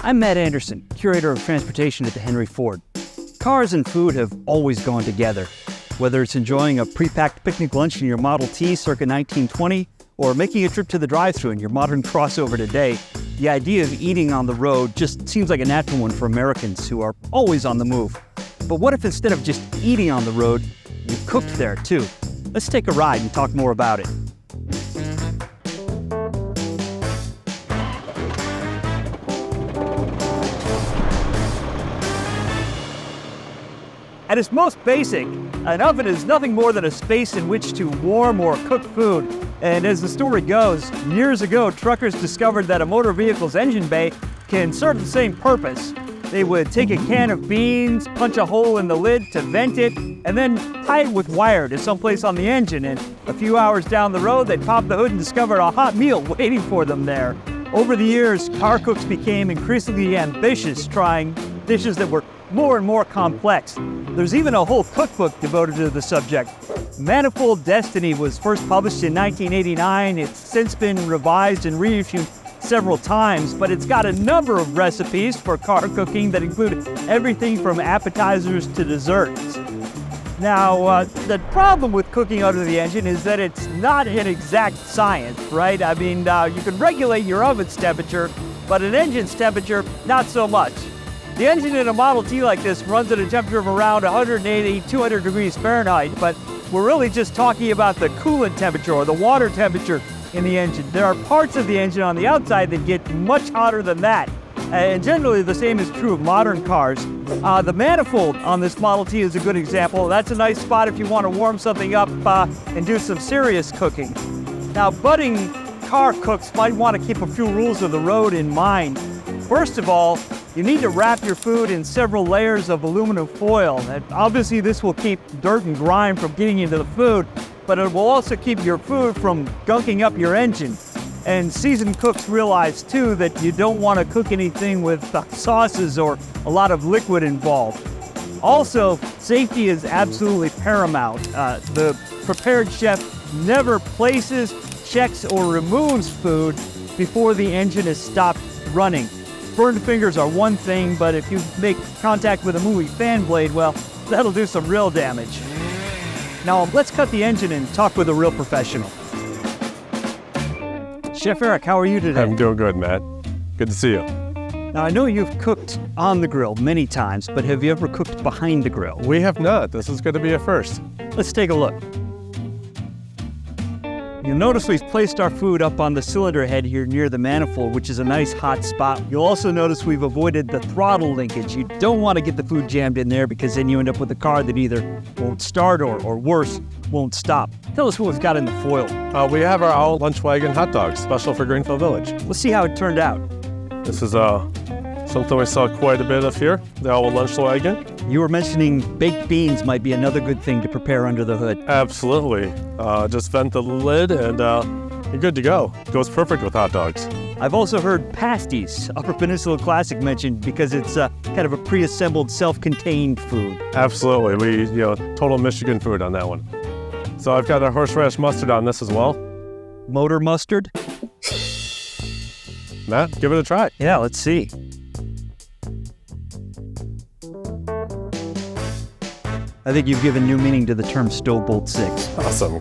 I'm Matt Anderson, Curator of Transportation at the Henry Ford. Cars and food have always gone together. Whether it's enjoying a pre-packed picnic lunch in your Model T circa 1920, or making a trip to the drive-thru in your modern crossover today, the idea of eating on the road just seems like a natural one for Americans who are always on the move. But what if instead of just eating on the road, you cooked there too? Let's take a ride and talk more about it. At its most basic, an oven is nothing more than a space in which to warm or cook food. And as the story goes, years ago, truckers discovered that a motor vehicle's engine bay can serve the same purpose. They would take a can of beans, punch a hole in the lid to vent it, and then tie it with wire to someplace on the engine. And a few hours down the road, they'd pop the hood and discover a hot meal waiting for them there. Over the years, car cooks became increasingly ambitious, trying dishes that were more and more complex. There's even a whole cookbook devoted to the subject. Manifold Destiny was first published in 1989. It's since been revised and reissued several times, but it's got a number of recipes for car cooking that include everything from appetizers to desserts. Now, the problem with cooking under the engine is that it's not an exact science, right? I mean, you can regulate your oven's temperature, but an engine's temperature, not so much. The engine in a Model T like this runs at a temperature of around 180, 200 degrees Fahrenheit, but we're really just talking about the coolant temperature or the water temperature in the engine. There are parts of the engine on the outside that get much hotter than that. And generally the same is true of modern cars. The manifold on this Model T is a good example. That's a nice spot if you want to warm something up and do some serious cooking. Now, budding car cooks might want to keep a few rules of the road in mind. First of all, you need to wrap your food in several layers of aluminum foil. And obviously this will keep dirt and grime from getting into the food, but it will also keep your food from gunking up your engine. And seasoned cooks realize too that you don't want to cook anything with sauces or a lot of liquid involved. Also, safety is absolutely paramount. The prepared chef never places, checks, or removes food before the engine is stopped running. Burned fingers are one thing, but if you make contact with a moving fan blade, well, that'll do some real damage. Now, let's cut the engine and talk with a real professional. Chef Eric, how are you today? I'm doing good, Matt. Good to see you. Now, I know you've cooked on the grill many times, but have you ever cooked behind the grill? We have not. This is going to be a first. Let's take a look. You'll notice we've placed our food up on the cylinder head here near the manifold, which is a nice hot spot. You'll also notice we've avoided the throttle linkage. You don't want to get the food jammed in there because then you end up with a car that either won't start or worse, won't stop. Tell us what we've got in the foil. We have our Owl Lunch Wagon hot dogs, special for Greenville Village. Let's see how it turned out. This is something we saw quite a bit of here, the Owl Lunch Wagon. You were mentioning baked beans might be another good thing to prepare under the hood. Absolutely. Just vent the lid and you're good to go. Goes perfect with hot dogs. I've also heard pasties, Upper Peninsula Classic mentioned, because it's kind of a pre-assembled, self-contained food. Absolutely. Total Michigan food on that one. So I've got a horseradish mustard on this as well. Motor mustard? Matt, give it a try. Yeah, let's see. I think you've given new meaning to the term Stove Bolt 6. Awesome.